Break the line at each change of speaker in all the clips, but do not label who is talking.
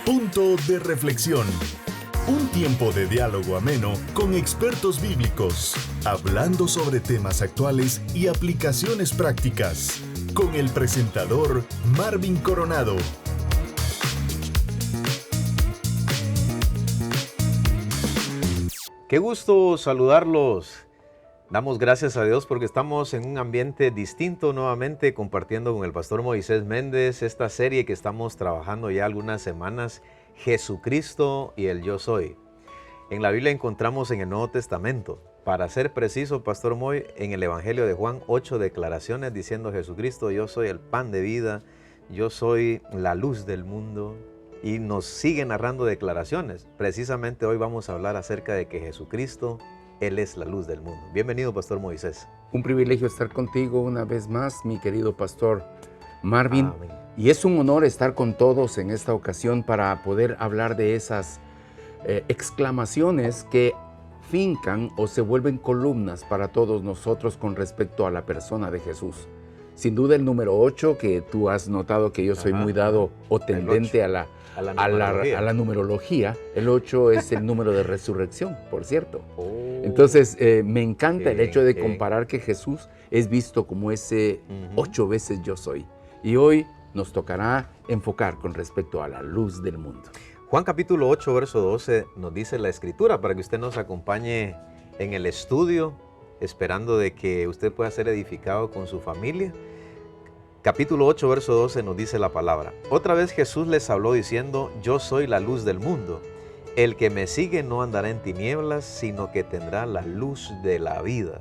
Punto de reflexión. Un tiempo de diálogo ameno con expertos bíblicos, hablando sobre temas actuales y aplicaciones prácticas, con el presentador Marvin Coronado.
Qué gusto saludarlos. Damos gracias a Dios porque estamos en un ambiente distinto nuevamente, compartiendo con el pastor Moisés Méndez esta serie que estamos trabajando ya algunas semanas, Jesucristo y el Yo Soy. En la Biblia encontramos en el Nuevo Testamento, para ser preciso, pastor Moy, en el Evangelio de Juan, 8 declaraciones diciendo: Jesucristo, yo soy el pan de vida, yo soy la luz del mundo. Y nos sigue narrando declaraciones. Precisamente hoy vamos a hablar acerca de que Jesucristo, Él es la luz del mundo. Bienvenido, pastor Moisés.
Un privilegio estar contigo una vez más, mi querido pastor Marvin.
Amén.
Y es un honor estar con todos en esta ocasión para poder hablar de esas exclamaciones que fincan o se vuelven columnas para todos nosotros con respecto a la persona de Jesús. Sin duda el número 8, que tú has notado que yo soy muy dado o tendente a la numerología. El 8 es el número de resurrección, por cierto. Entonces me encanta el hecho de comparar que Jesús es visto como ese 8 veces yo soy. Y hoy nos tocará enfocar con respecto a la luz del mundo.
Juan capítulo 8, verso 12 nos dice la Escritura para que usted nos acompañe en el estudio, esperando de que usted pueda ser edificado con su familia. Capítulo 8, verso 12 nos dice la palabra: Otra vez Jesús les habló diciendo: Yo soy la luz del mundo. El que me sigue no andará en tinieblas, sino que tendrá la luz de la vida.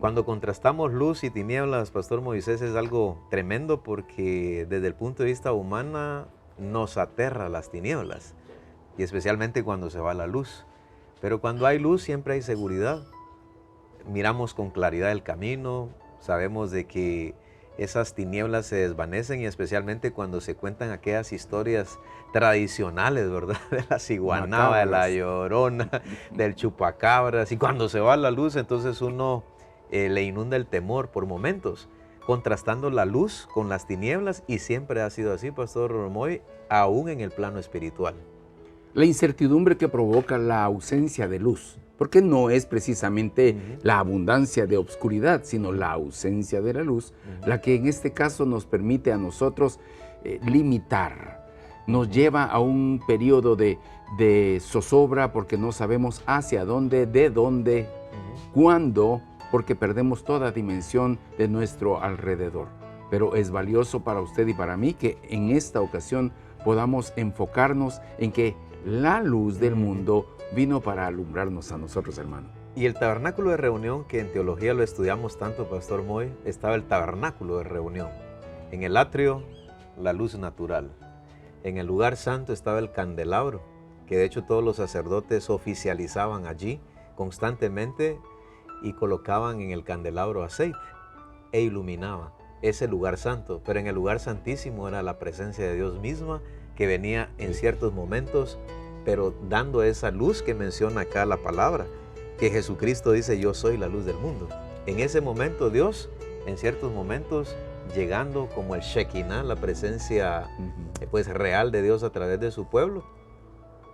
Cuando contrastamos luz y tinieblas, pastor Moisés, es algo tremendo porque desde el punto de vista humano nos aterra las tinieblas, y especialmente cuando se va la luz. Pero cuando hay luz siempre hay seguridad. Miramos con claridad el camino, sabemos de que esas tinieblas se desvanecen, y especialmente cuando se cuentan aquellas historias tradicionales, ¿verdad? De la ciguanaba, de la llorona, del chupacabras, y cuando se va la luz, entonces uno le inunda el temor por momentos, contrastando la luz con las tinieblas, y siempre ha sido así, pastor Moy, aún en el plano espiritual.
La incertidumbre que provoca la ausencia de luz, porque no es precisamente la abundancia de obscuridad, sino la ausencia de la luz, la que en este caso nos permite a nosotros limitar, nos lleva a un periodo de zozobra porque no sabemos hacia dónde, de dónde, cuándo, porque perdemos toda dimensión de nuestro alrededor. Pero es valioso para usted y para mí que en esta ocasión podamos enfocarnos en que la luz del mundo vino para alumbrarnos a nosotros, hermano.
Y el tabernáculo de reunión, que en teología lo estudiamos tanto, pastor Moy, estaba el tabernáculo de reunión. En el atrio, la luz natural. En el lugar santo estaba el candelabro, que de hecho todos los sacerdotes oficializaban allí constantemente y colocaban en el candelabro aceite e iluminaba ese lugar santo. Pero en el lugar santísimo era la presencia de Dios misma, que venía en ciertos momentos, pero dando esa luz que menciona acá la palabra, que Jesucristo dice: yo soy la luz del mundo. En ese momento Dios, en ciertos momentos, llegando como el Shekinah, la presencia pues real de Dios a través de su pueblo,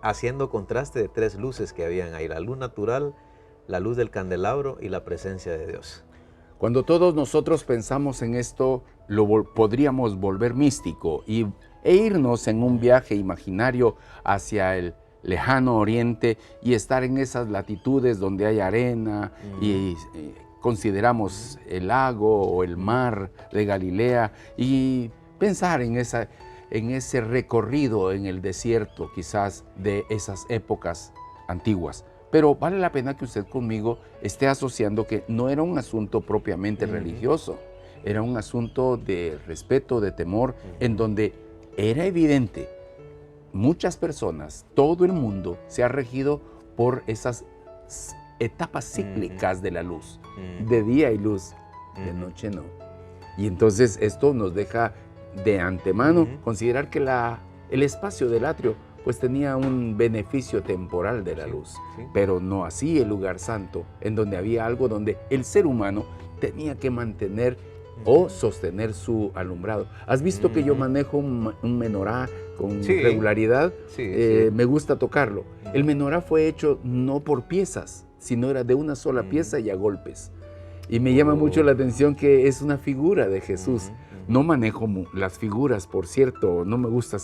haciendo contraste de tres luces que habían ahí: la luz natural, la luz del candelabro y la presencia de Dios.
Cuando todos nosotros pensamos en esto, podríamos volver místico e irnos en un viaje imaginario hacia el lejano oriente y estar en esas latitudes donde hay arena y consideramos el lago o el mar de Galilea, y pensar en ese recorrido en el desierto quizás de esas épocas antiguas. Pero vale la pena que usted conmigo esté asociando que no era un asunto propiamente religioso, era un asunto de respeto, de temor, en donde era evidente, muchas personas, todo el mundo se ha regido por esas etapas cíclicas de la luz. De día hay luz, de noche no. Y entonces esto nos deja de antemano considerar que el espacio del atrio pues tenía un beneficio temporal de la luz, pero no así el lugar santo, en donde había algo donde el ser humano tenía que mantener o sostener su alumbrado. ¿Has visto que yo manejo un menorá con
Sí.
regularidad,
Sí.
me gusta tocarlo. El menorá fue hecho no por piezas, sino era de una sola pieza y a golpes. Y me llama mucho la atención que es una figura de Jesús. No manejo las figuras, por cierto, no me gusta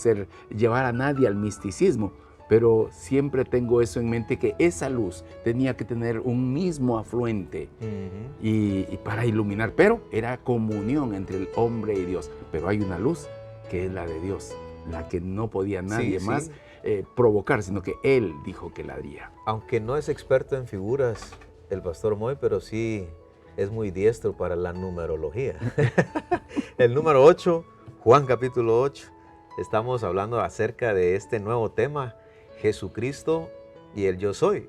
llevar a nadie al misticismo, pero siempre tengo eso en mente, que esa luz tenía que tener un mismo afluente y para iluminar, pero era comunión entre el hombre y Dios. Pero hay una luz que es la de Dios, la que no podía nadie más provocar, sino que Él dijo que la haría.
Aunque no es experto en figuras el pastor Moy, pero sí es muy diestro para la numerología. El número 8, Juan capítulo 8, estamos hablando acerca de este nuevo tema, Jesucristo y el yo soy.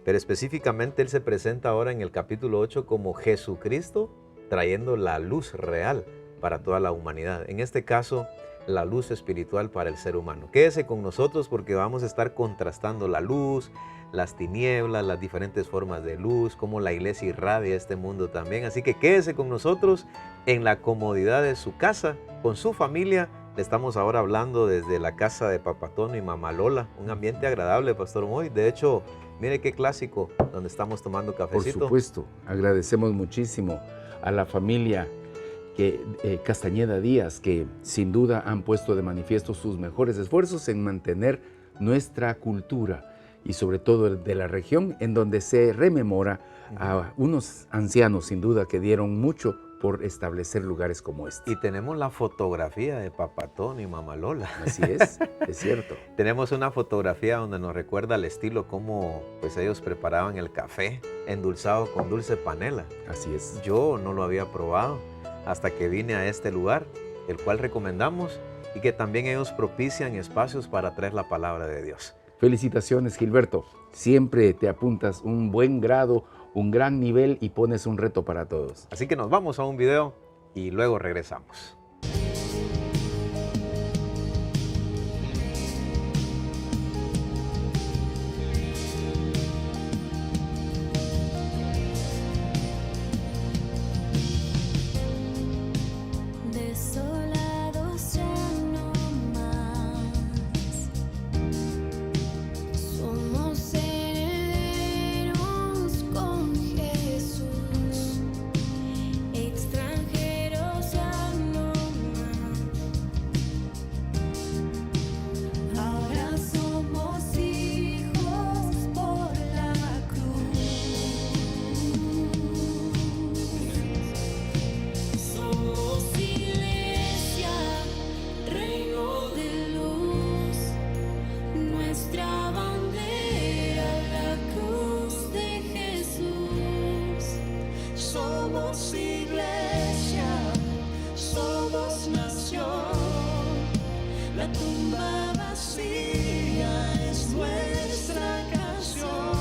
Pero específicamente Él se presenta ahora en el capítulo 8 como Jesucristo trayendo la luz real para toda la humanidad. En este caso, la luz espiritual para el ser humano. Quédese con nosotros porque vamos a estar contrastando la luz, las tinieblas, las diferentes formas de luz, cómo la iglesia irradia este mundo también. Así que quédese con nosotros en la comodidad de su casa, con su familia. Le estamos ahora hablando desde la casa de Papá Tono y Mamá Lola. Un ambiente agradable, Pastor Moy. De hecho, mire qué clásico, donde estamos tomando cafecito.
Por supuesto, agradecemos muchísimo a la familia Castañeda Díaz, que sin duda han puesto de manifiesto sus mejores esfuerzos en mantener nuestra cultura y sobre todo de la región, en donde se rememora a unos ancianos sin duda que dieron mucho por establecer lugares como este.
Y tenemos la fotografía de Papá Tono y Mamá Lola.
Así es cierto.
Tenemos una fotografía donde nos recuerda el estilo, cómo pues ellos preparaban el café endulzado con dulce panela.
Así es.
Yo no lo había probado hasta que vine a este lugar, el cual recomendamos, y que también ellos propician espacios para traer la palabra de Dios.
Felicitaciones, Gilberto. Siempre te apuntas un buen grado, un gran nivel y pones un reto para todos.
Así que nos vamos a un video y luego regresamos.
Desolados ya no más, somos herederos con Jesús, extranjeros ya no más, ahora somos hijos por la cruz, somos iglesia, reino de luz, nuestra bandera, la cruz de Jesús. Somos iglesia, somos nación, la tumba vacía es nuestra canción.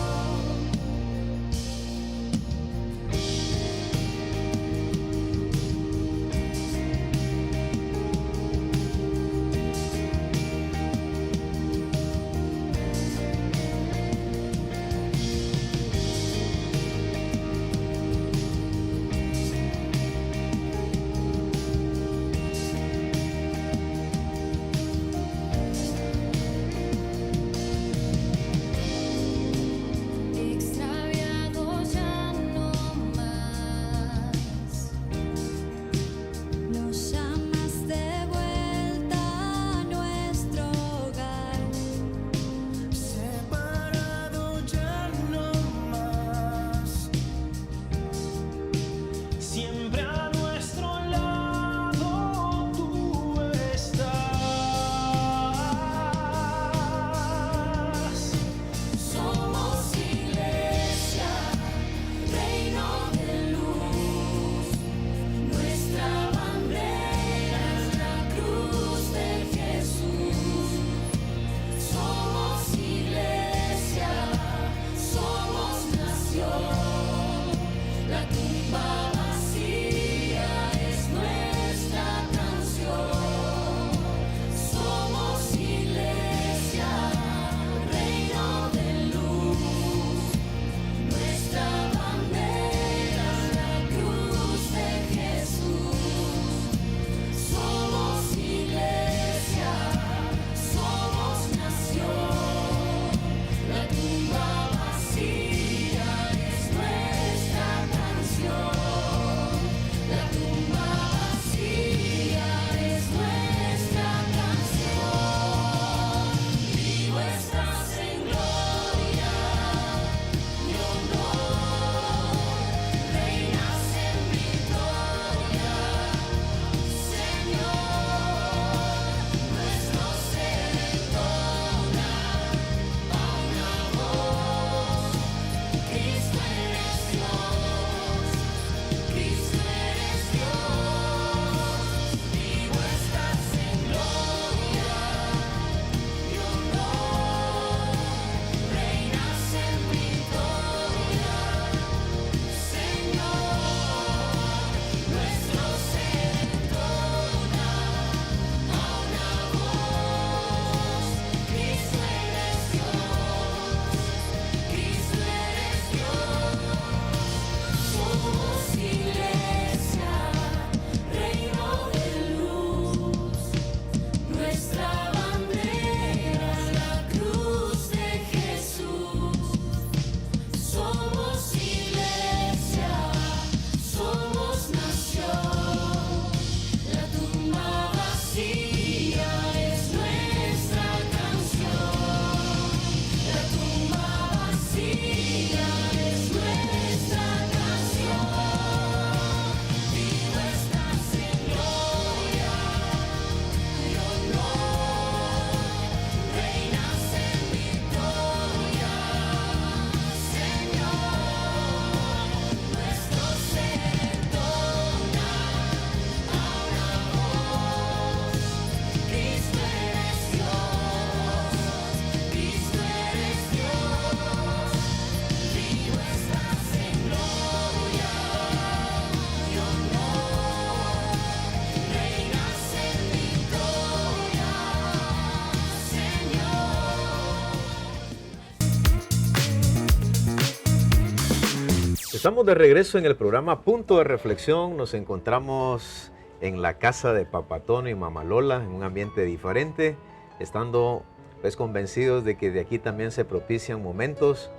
Estamos de regreso en el programa Punto de Reflexión. Nos encontramos en la casa de Papá Tono y Mamá Lola, en un ambiente diferente, estando pues convencidos de que de aquí también se propician momentos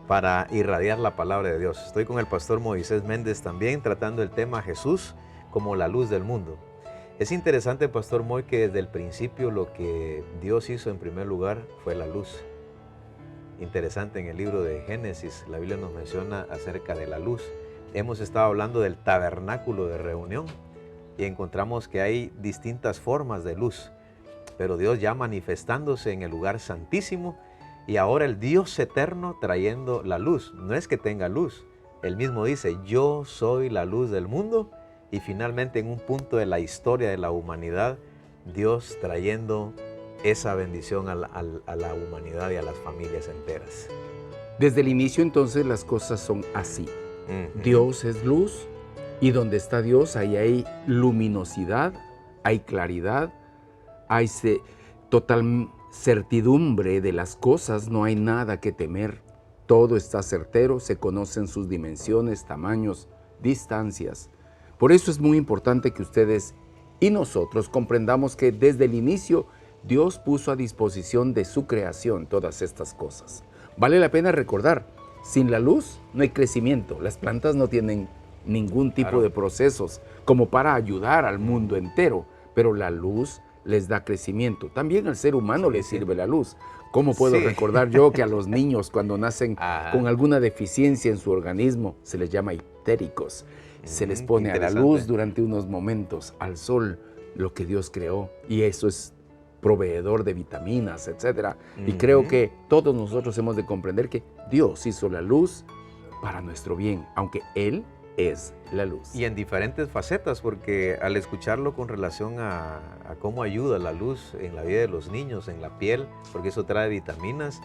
para irradiar la palabra de Dios. Estoy con el pastor Moisés Méndez también, tratando el tema Jesús como la luz del mundo. Es interesante, pastor Moy, que desde el principio lo que Dios hizo en primer lugar fue la luz. Interesante, en el libro de Génesis, la Biblia nos menciona acerca de la luz. Hemos estado hablando del tabernáculo de reunión y encontramos que hay distintas formas de luz, pero Dios ya manifestándose en el lugar santísimo y ahora el Dios eterno trayendo la luz. No es que tenga luz, Él mismo dice, yo soy la luz del mundo, y finalmente en un punto de la historia de la humanidad, Dios trayendo esa bendición a la humanidad y a las familias enteras.
Desde el inicio entonces las cosas son así. Dios es luz y donde está Dios ahí hay luminosidad, hay claridad, hay total certidumbre de las cosas, no hay nada que temer. Todo está certero, se conocen sus dimensiones, tamaños, distancias. Por eso es muy importante que ustedes y nosotros comprendamos que desde el inicio Dios puso a disposición de su creación todas estas cosas. Vale la pena recordar, sin la luz no hay crecimiento. Las plantas no tienen ningún tipo de procesos como para ayudar al mundo entero, pero la luz les da crecimiento. También al ser humano le sirve la luz. ¿Cómo puedo recordar yo que a los niños cuando nacen con alguna deficiencia en su organismo se les llama ictéricos? Se les pone a la luz durante unos momentos, al sol, lo que Dios creó, y eso es proveedor de vitaminas, etc. Y creo que todos nosotros hemos de comprender que Dios hizo la luz para nuestro bien, aunque Él es la luz.
Y en diferentes facetas, porque al escucharlo con relación a cómo ayuda la luz en la vida de los niños, en la piel, porque eso trae vitaminas,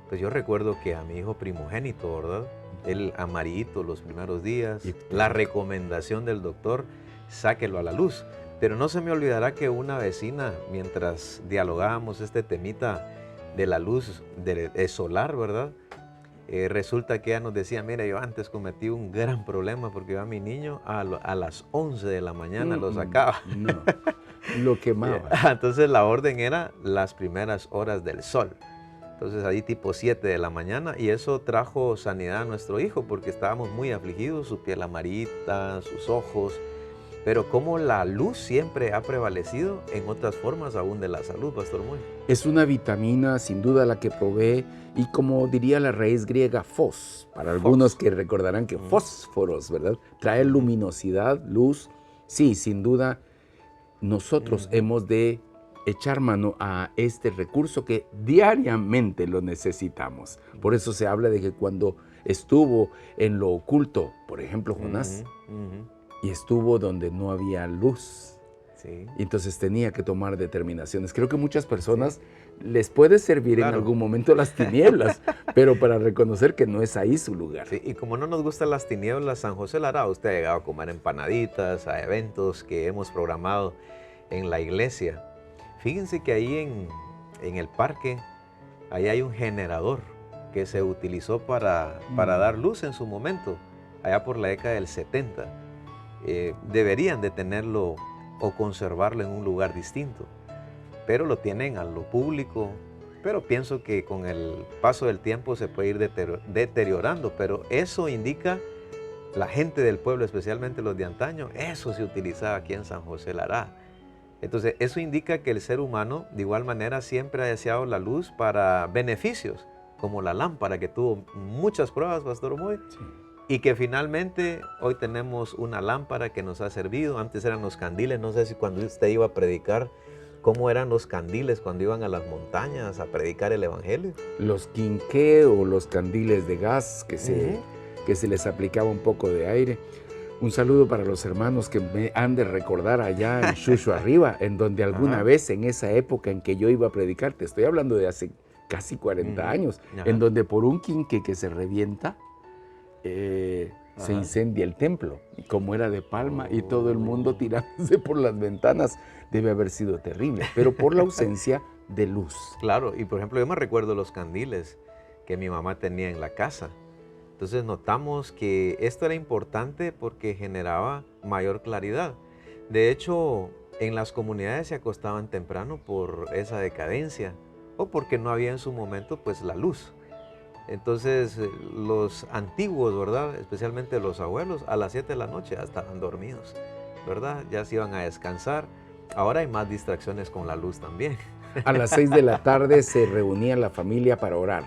pues yo recuerdo que a mi hijo primogénito, ¿verdad? El amarillito los primeros días, la recomendación del doctor, sáquelo a la luz. Pero no se me olvidará que una vecina, mientras dialogábamos este temita de la luz de solar, ¿verdad? Resulta que ella nos decía, mira, yo antes cometí un gran problema porque yo a mi niño a las 11 de la mañana lo sacaba.
No, lo quemaba.
Entonces la orden era las primeras horas del sol. Entonces ahí tipo 7 de la mañana, y eso trajo sanidad a nuestro hijo porque estábamos muy afligidos, su piel amarillita, sus ojos, pero como la luz siempre ha prevalecido en otras formas aún de la salud, Pastor Moy.
Es una vitamina sin duda la que provee, y como diría la raíz griega, fos, para algunos que recordarán que fósforos, ¿verdad? Trae luminosidad, luz. Sí, sin duda, nosotros hemos de echar mano a este recurso que diariamente lo necesitamos. Por eso se habla de que cuando estuvo en lo oculto, por ejemplo Jonás, y estuvo donde no había luz, y entonces tenía que tomar determinaciones. Creo que muchas personas les puede servir en algún momento las tinieblas, pero para reconocer que no es ahí su lugar.
Sí, y como no nos gustan las tinieblas, San José Lara, usted ha llegado a comer empanaditas, a eventos que hemos programado en la iglesia. Fíjense que ahí en el parque, ahí hay un generador que se utilizó para dar luz en su momento, allá por la década del 70. Deberían de tenerlo o conservarlo en un lugar distinto, pero lo tienen a lo público, pero pienso que con el paso del tiempo se puede ir deteriorando, pero eso indica la gente del pueblo, especialmente los de antaño, eso se utilizaba aquí en San José Lara. Entonces, eso indica que el ser humano, de igual manera, siempre ha deseado la luz para beneficios, como la lámpara, que tuvo muchas pruebas, Pastor Moy, y que finalmente hoy tenemos una lámpara que nos ha servido. Antes eran los candiles, no sé si cuando usted iba a predicar, ¿cómo eran los candiles cuando iban a las montañas a predicar el evangelio?
Los quinqué o los candiles de gas que se les aplicaba un poco de aire. Un saludo para los hermanos que me han de recordar allá en Chucho Arriba, en donde alguna vez en esa época en que yo iba a predicar, te estoy hablando de hace casi 40 años, en donde por un quinque que se revienta, se incendia el templo, como era de palma y todo el mundo tirándose por las ventanas, debe haber sido terrible, pero por la ausencia de luz.
Claro, y por ejemplo yo me recuerdo los candiles que mi mamá tenía en la casa. Entonces notamos que esto era importante porque generaba mayor claridad. De hecho, en las comunidades se acostaban temprano por esa decadencia o porque no había en su momento pues la luz. Entonces los antiguos, ¿verdad? Especialmente los abuelos, a las 7 de la noche ya estaban dormidos, ¿verdad? Ya se iban a descansar. Ahora hay más distracciones con la luz también.
A las 6 de la tarde se reunía la familia para orar.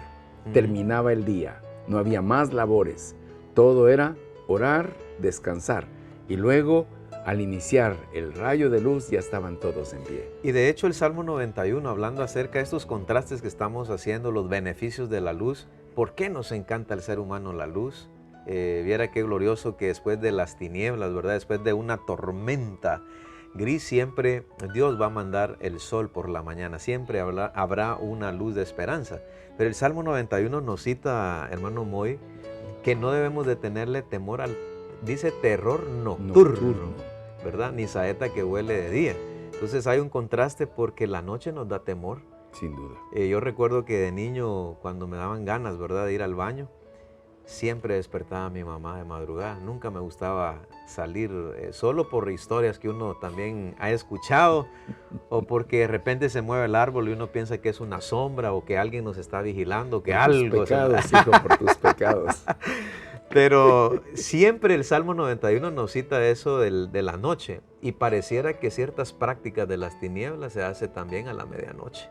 Terminaba el día, no había más labores. Todo era orar, descansar. Y luego, al iniciar el rayo de luz, ya estaban todos en pie.
Y de hecho el Salmo 91, hablando acerca de estos contrastes que estamos haciendo, los beneficios de la luz, ¿por qué nos encanta al ser humano la luz? Viera qué glorioso que después de las tinieblas, ¿verdad? Después de una tormenta gris, siempre Dios va a mandar el sol por la mañana, siempre habrá una luz de esperanza. Pero el Salmo 91 nos cita, hermano Moy, que no debemos de tenerle temor al, dice, terror nocturno, ¿verdad? Ni saeta que huele de día. Entonces hay un contraste porque la noche nos da temor.
Sin duda.
Yo recuerdo que de niño, cuando me daban ganas, ¿verdad?, de ir al baño, siempre despertaba a mi mamá de madrugada. Nunca me gustaba salir solo por historias que uno también ha escuchado o porque de repente se mueve el árbol y uno piensa que es una sombra o que alguien nos está vigilando, que
Por
algo...
tus pecados, hijo, por tus pecados.
Pero siempre el Salmo 91 nos cita eso de la noche y pareciera que ciertas prácticas de las tinieblas se hace también a la medianoche.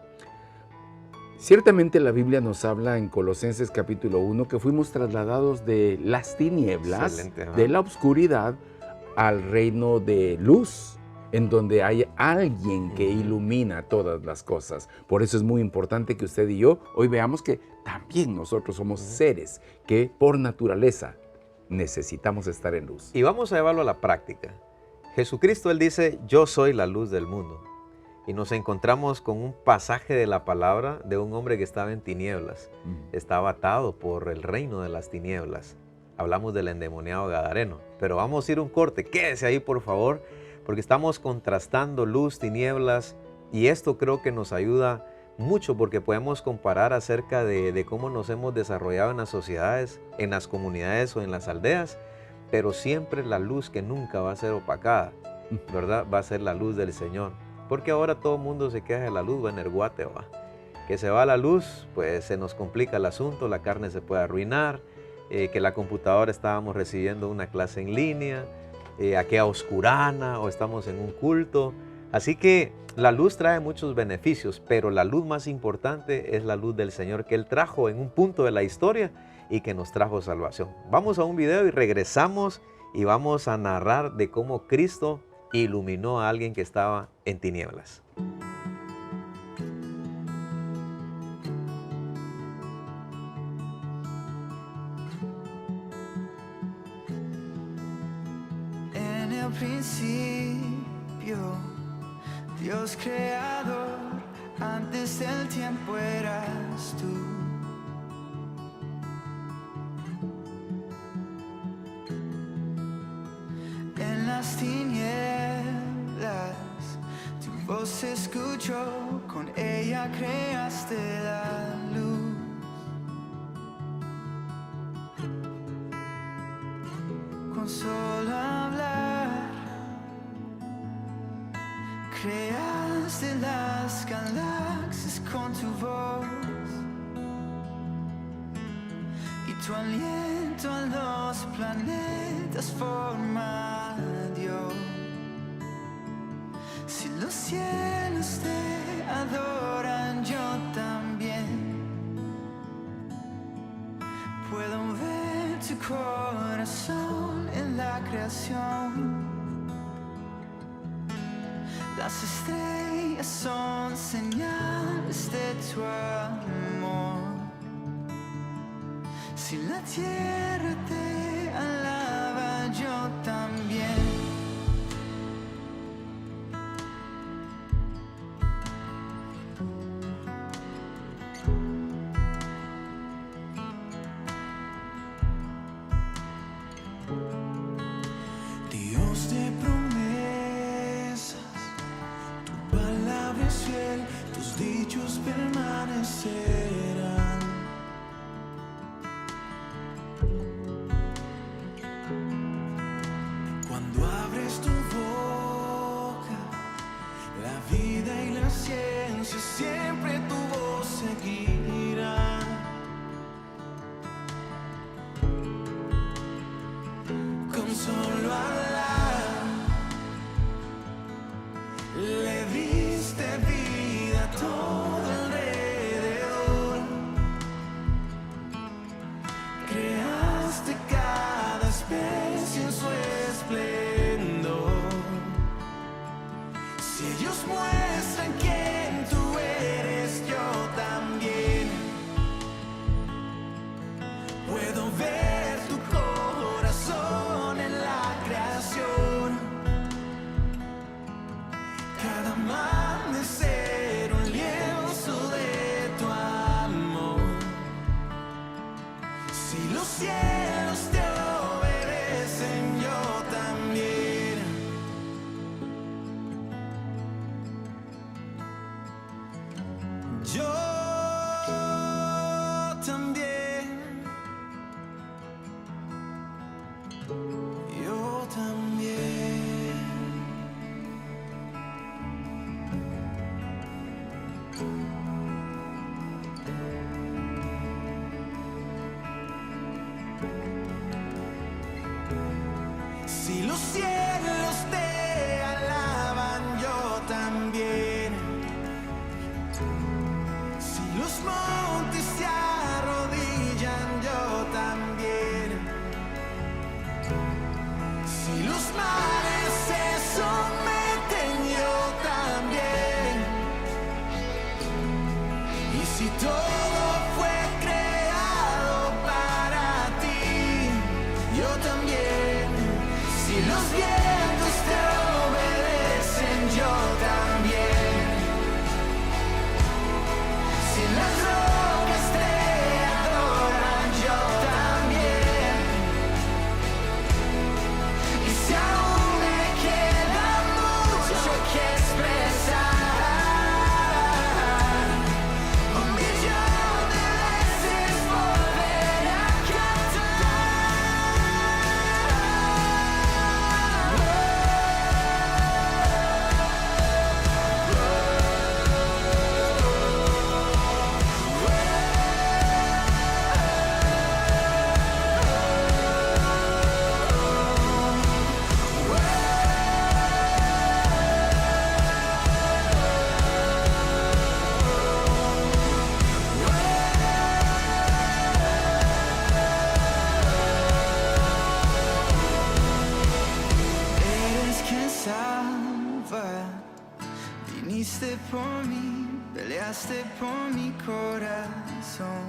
Ciertamente la Biblia nos habla en Colosenses capítulo 1 que fuimos trasladados de las tinieblas,
Excelente, ajá.
de la oscuridad, al reino de luz, en donde hay alguien que ilumina todas las cosas. Por eso es muy importante que usted y yo hoy veamos que también nosotros somos seres que por naturaleza necesitamos estar en luz.
Y vamos a llevarlo a la práctica. Jesucristo, Él dice, yo soy la luz del mundo. Y nos encontramos con un pasaje de la palabra de un hombre que estaba en tinieblas. Estaba atado por el reino de las tinieblas. Hablamos del endemoniado gadareno. Pero vamos a ir un corte. Quédese ahí, por favor, porque estamos contrastando luz, tinieblas. Y esto creo que nos ayuda mucho porque podemos comparar acerca de cómo nos hemos desarrollado en las sociedades, en las comunidades o en las aldeas. Pero siempre la luz que nunca va a ser opacada, ¿verdad? Va a ser la luz del Señor. Porque ahora todo el mundo se queja de la luz, va en el guate, va. Que se va la luz, pues se nos complica el asunto, la carne se puede arruinar, que la computadora estábamos recibiendo una clase en línea, aquella oscurana o estamos en un culto. Así que la luz trae muchos beneficios, pero la luz más importante es la luz del Señor que Él trajo en un punto de la historia y que nos trajo salvación. Vamos a un video y regresamos y vamos a narrar de cómo Cristo iluminó a alguien que estaba en tinieblas.
En el principio, Dios creador, antes del tiempo eras tú. En las tinieblas, tu voz se escuchó, con ella creaste la luz. Con solo hablar, creaste las galaxias con tu voz, y tu aliento a los planetas forma Dios. Si los cielos te adoran, yo también puedo ver tu corazón en la creación. Las estrellas son señales de tu amor. Si la tierra te alaba, yo también. Dios de promesas, tu palabra es fiel, tus dichos permanecerán. cielos te alaban, yo también. Si los montes se arrodillan, yo también. Si los mares se someten, yo también. Y si todo fue creado para ti, yo también. Si los vientos te obedecen, yo también. Si las rocas te adoran, yo también. Y si aún me queda mucho que expresar, 1,000,000 de veces volveré a Eres quien salva, viniste por mí, peleaste por mi corazón.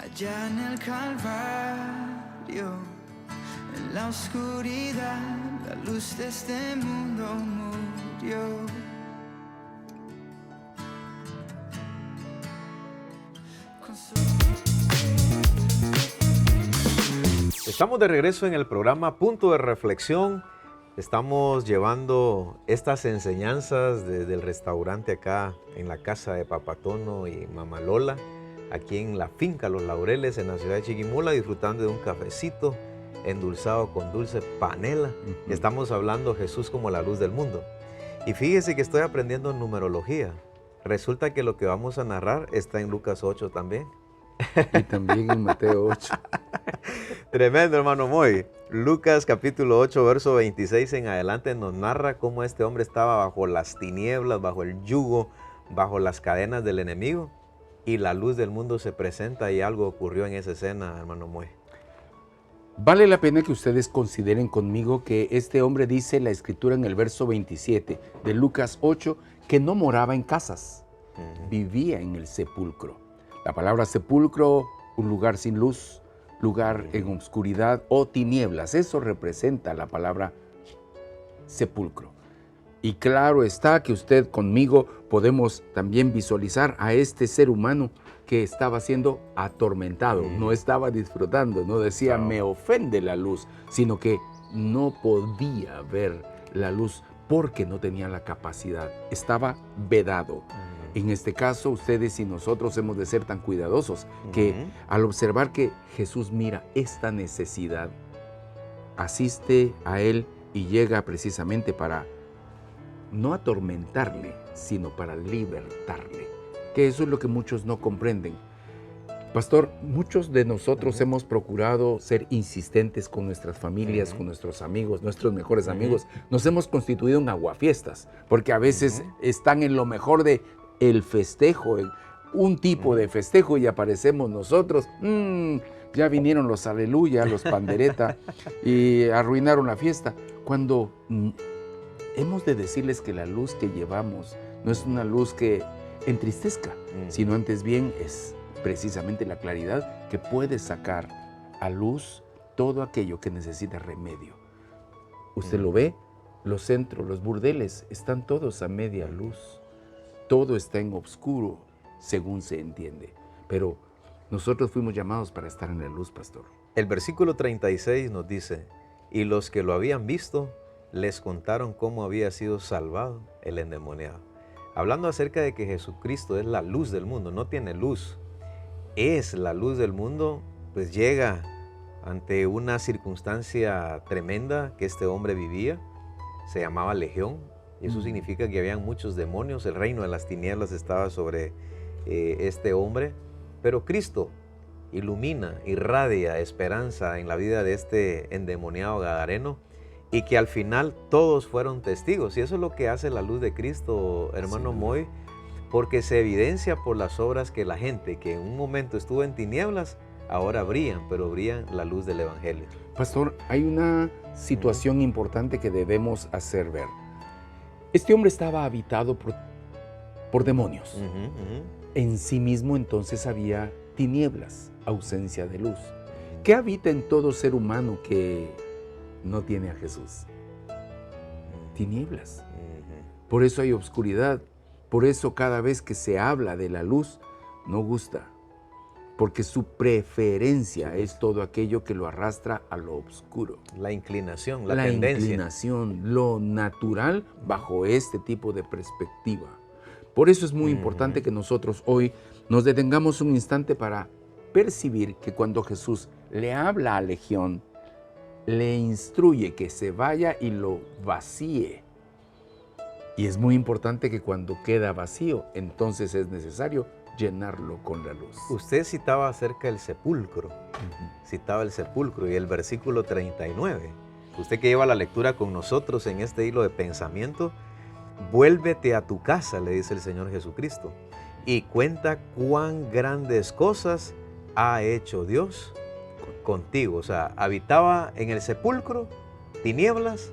Allá en el Calvario, en la oscuridad, la luz de este mundo murió. Con su-
Estamos de regreso en el programa Punto de Reflexión. Estamos llevando estas enseñanzas desde el restaurante acá en la casa de Papá Tono y Mamá Lola, aquí en la finca Los Laureles, en la ciudad de Chiquimula, disfrutando de un cafecito endulzado con dulce panela. Estamos hablando Jesús como la luz del mundo. Y fíjese que estoy aprendiendo numerología. Resulta que lo que vamos a narrar está en Lucas 8 también.
Y también en Mateo 8.
Tremendo, hermano Moy. Lucas capítulo 8, verso 26 en adelante nos narra cómo este hombre estaba bajo las tinieblas, bajo el yugo, bajo las cadenas del enemigo, y la luz del mundo se presenta y algo ocurrió en esa escena, hermano Moy.
Vale la pena que ustedes consideren conmigo que este hombre dice la escritura en el verso 27 de Lucas 8 que no moraba en casas, vivía en el sepulcro. La palabra sepulcro, un lugar sin luz, lugar en oscuridad o tinieblas, eso representa la palabra sepulcro. Y claro está que usted conmigo podemos también visualizar a este ser humano que estaba siendo atormentado, no estaba disfrutando, no decía me ofende la luz, sino que no podía ver la luz porque no tenía la capacidad, estaba vedado. En este caso, ustedes y nosotros hemos de ser tan cuidadosos que al observar que Jesús mira esta necesidad, asiste a él y llega precisamente para no atormentarle, sino para libertarle. Que eso es lo que muchos no comprenden. Pastor, muchos de nosotros hemos procurado ser insistentes con nuestras familias, con nuestros amigos, nuestros mejores amigos. Nos hemos constituido en aguafiestas, porque a veces están en lo mejor de el festejo, en un tipo de festejo y aparecemos nosotros. Ya vinieron los aleluya, los pandereta y arruinaron la fiesta. Cuando hemos de decirles que la luz que llevamos no es una luz que entristezca, sino antes bien es precisamente la claridad que puede sacar a luz todo aquello que necesita remedio. Usted lo ve, los centros, los burdeles, están todos a media luz. Todo está en oscuro, según se entiende. Pero nosotros fuimos llamados para estar en la luz, pastor.
El versículo 36 nos dice, y los que lo habían visto les contaron cómo había sido salvado el endemoniado. Hablando acerca de que Jesucristo es la luz del mundo, no tiene luz, es la luz del mundo, pues llega ante una circunstancia tremenda que este hombre vivía, se llamaba Legión, y eso significa que habían muchos demonios, el reino de las tinieblas estaba sobre este hombre, pero Cristo ilumina, irradia esperanza en la vida de este endemoniado gadareno, y que al final todos fueron testigos. Y eso es lo que hace la luz de Cristo, hermano Moy, porque se evidencia por las obras que la gente que en un momento estuvo en tinieblas, ahora brillan, pero brillan la luz del Evangelio.
Pastor, hay una situación importante que debemos hacer ver. Este hombre estaba habitado por demonios. En sí mismo entonces había tinieblas, ausencia de luz. ¿Qué habita en todo ser humano que no tiene a Jesús? Tinieblas. Por eso hay oscuridad. Por eso cada vez que se habla de la luz, no gusta. Porque su preferencia es todo aquello que lo arrastra a lo oscuro.
La inclinación, la tendencia.
La inclinación, lo natural bajo este tipo de perspectiva. Por eso es muy importante que nosotros hoy nos detengamos un instante para percibir que cuando Jesús le habla a Legión, le instruye que se vaya y lo vacíe. Y es muy importante que cuando queda vacío, entonces es necesario llenarlo con la luz.
Usted citaba acerca del sepulcro, citaba el sepulcro y el versículo 39. Usted que lleva la lectura con nosotros en este hilo de pensamiento, vuélvete a tu casa, le dice el Señor Jesucristo, y cuenta cuán grandes cosas ha hecho Dios contigo. O sea, habitaba en el sepulcro, tinieblas,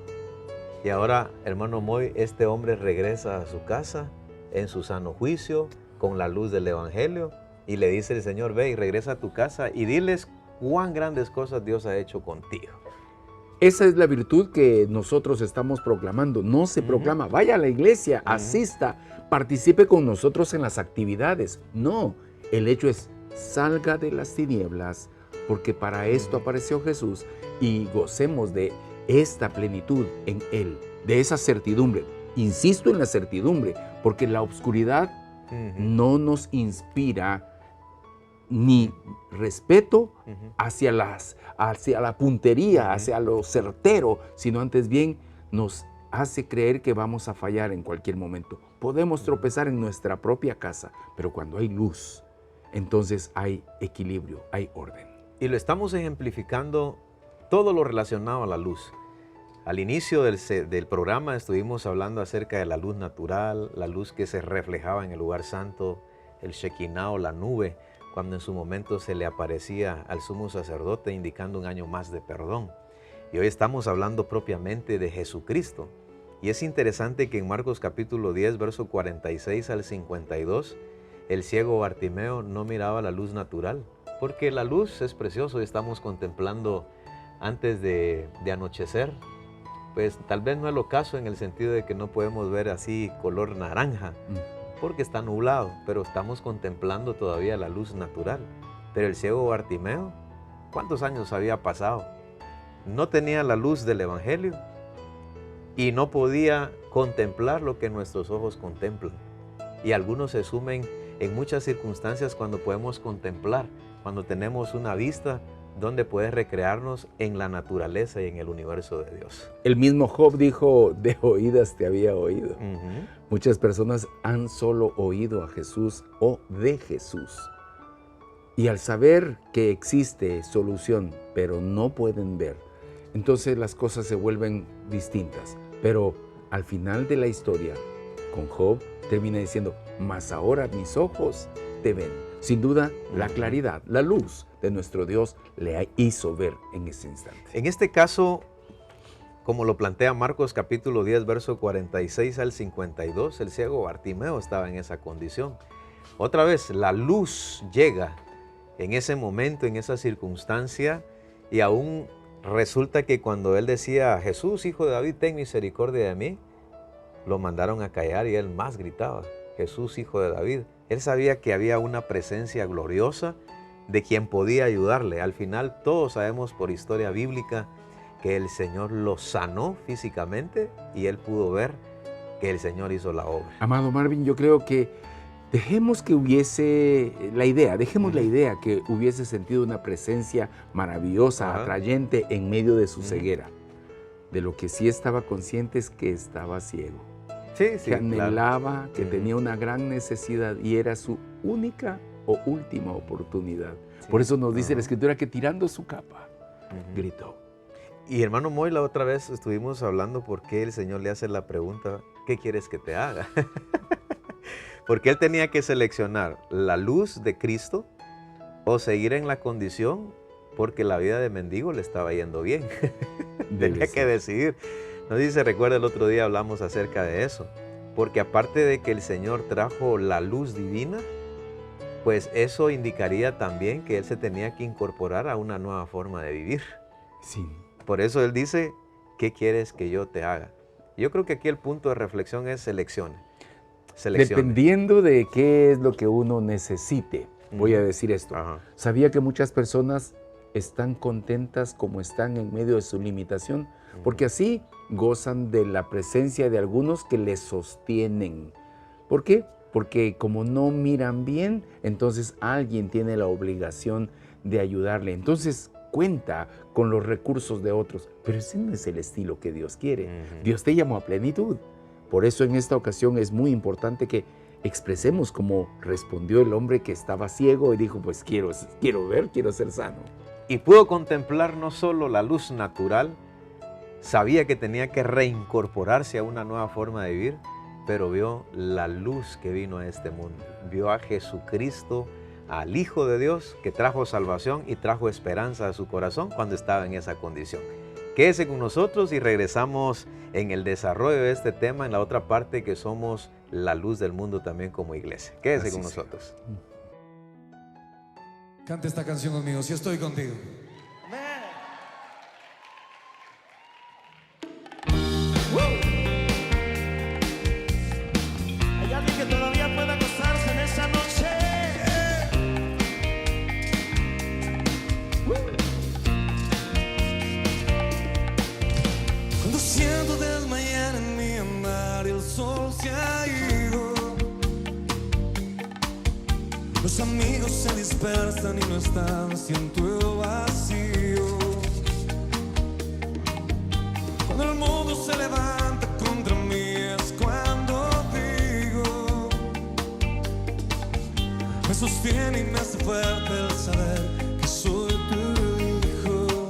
y ahora, hermano Moy, este hombre regresa a su casa en su sano juicio, con la luz del Evangelio, y le dice el Señor, ve y regresa a tu casa y diles cuán grandes cosas Dios ha hecho contigo.
Esa es la virtud que nosotros estamos proclamando. No se proclama, vaya a la iglesia, asista, participe con nosotros en las actividades. No, el hecho es, salga de las tinieblas, porque para esto apareció Jesús, y gocemos de esta plenitud en Él, de esa certidumbre. Insisto en la certidumbre, porque la oscuridad no nos inspira ni respeto hacia la puntería, hacia lo certero, sino antes bien nos hace creer que vamos a fallar en cualquier momento. Podemos tropezar en nuestra propia casa, pero cuando hay luz, entonces hay equilibrio, hay orden.
Y lo estamos ejemplificando todo lo relacionado a la luz. Al inicio del programa estuvimos hablando acerca de la luz natural, la luz que se reflejaba en el lugar santo, el Shekinah o la nube, cuando en su momento se le aparecía al sumo sacerdote indicando un año más de perdón. Y hoy estamos hablando propiamente de Jesucristo. Y es interesante que en Marcos capítulo 10, verso 46 al 52, el ciego Bartimeo no miraba la luz natural, porque la luz es precioso y estamos contemplando antes de anochecer. Pues tal vez no es el ocaso en el sentido de que no podemos ver así color naranja, porque está nublado, pero estamos contemplando todavía la luz natural. Pero el ciego Bartimeo, ¿cuántos años había pasado? No tenía la luz del Evangelio y no podía contemplar lo que nuestros ojos contemplan. Y algunos se sumen en muchas circunstancias cuando podemos contemplar, cuando tenemos una vista donde puedes recrearnos en la naturaleza y en el universo de Dios.
El mismo Job dijo, de oídas te había oído. Muchas personas han solo oído a Jesús o de Jesús. Y al saber que existe solución, pero no pueden ver, entonces las cosas se vuelven distintas. Pero al final de la historia, con Job, termina diciendo, mas ahora mis ojos te ven. Sin duda, la claridad, la luz de nuestro Dios le hizo ver en ese instante.
En este caso, como lo plantea Marcos capítulo 10, verso 46 al 52, el ciego Bartimeo estaba en esa condición. Otra vez, la luz llega en ese momento, en esa circunstancia, y aún resulta que cuando él decía, Jesús, hijo de David, ten misericordia de mí, lo mandaron a callar y él más gritaba, Jesús, hijo de David. Él sabía que había una presencia gloriosa de quien podía ayudarle. Al final todos sabemos por historia bíblica que el Señor lo sanó físicamente y él pudo ver que el Señor hizo la obra.
Amado Marvin, yo creo que dejemos que hubiese la idea que hubiese sentido una presencia maravillosa, atrayente en medio de su ceguera. De lo que sí estaba consciente es que estaba ciego.
Sí,
que anhelaba, que tenía una gran necesidad y era su única o última oportunidad. Por eso nos dice la Escritura que tirando su capa, gritó.
Y hermano Moy, la otra vez estuvimos hablando por qué el Señor le hace la pregunta, ¿qué quieres que te haga? Porque él tenía que seleccionar la luz de Cristo o seguir en la condición porque la vida de mendigo le estaba yendo bien. Tenía que decidir. No sé si se recuerda, el otro día hablamos acerca de eso. Porque aparte de que el Señor trajo la luz divina, pues eso indicaría también que él se tenía que incorporar a una nueva forma de vivir.
Sí.
Por eso él dice, ¿qué quieres que yo te haga? Yo creo que aquí el punto de reflexión es seleccione.
Dependiendo de qué es lo que uno necesite, voy a decir esto.
Ajá.
Sabía que muchas personas están contentas como están en medio de su limitación, porque así gozan de la presencia de algunos que les sostienen. ¿Por qué? Porque como no miran bien, entonces alguien tiene la obligación de ayudarle. Entonces cuenta con los recursos de otros, pero ese no es el estilo que Dios quiere. Dios te llamó a plenitud. Por eso en esta ocasión es muy importante que expresemos como respondió el hombre que estaba ciego y dijo, pues quiero ver, quiero ser sano.
Y pudo contemplar no solo la luz natural, sabía que tenía que reincorporarse a una nueva forma de vivir, pero vio la luz que vino a este mundo. Vio a Jesucristo, al Hijo de Dios, que trajo salvación y trajo esperanza a su corazón cuando estaba en esa condición. Quédese con nosotros y regresamos en el desarrollo de este tema, en la otra parte que somos la luz del mundo también como iglesia. Quédese
Así
con
sea.
nosotros.
Canta esta canción conmigo, si estoy contigo.
Hay alguien que todavía pueda gozarse en esa noche.
Cuando siento desmayar en mi andar y el sol se ha ido, los amigos se dispersan y no están, siento el vacío. Cuando el mundo se levanta contra mí es cuando digo, me sostiene y me hace fuerte el saber que soy tu hijo.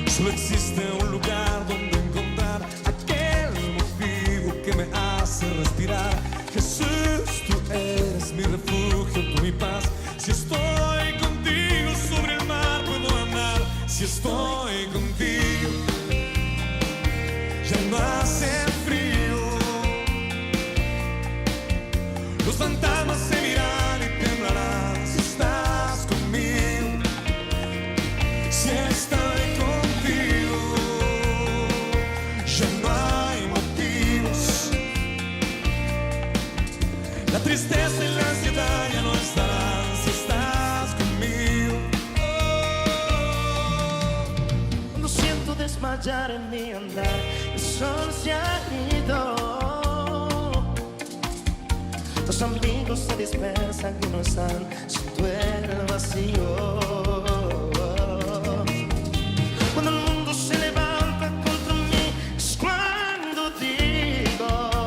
Solo existe un lugar donde encontrar aquel motivo que me hace respirar. Jesús, tú eres mi refugio, tú mi paz. Si estoy contigo sobre el mar puedo andar. Si estoy contigo ya no hace frío. Los fantasmas se miran y temblarán si estás conmigo. Si estoy contigo ya no hay motivos. La tristeza y la ansiedad ya no estarán si estás conmigo.
Cuando siento desmayar en mi andar, el sol se ha ido. Los amigos se dispersan y no están, siento el vacío. Cuando el mundo se levanta contra mí es cuando digo,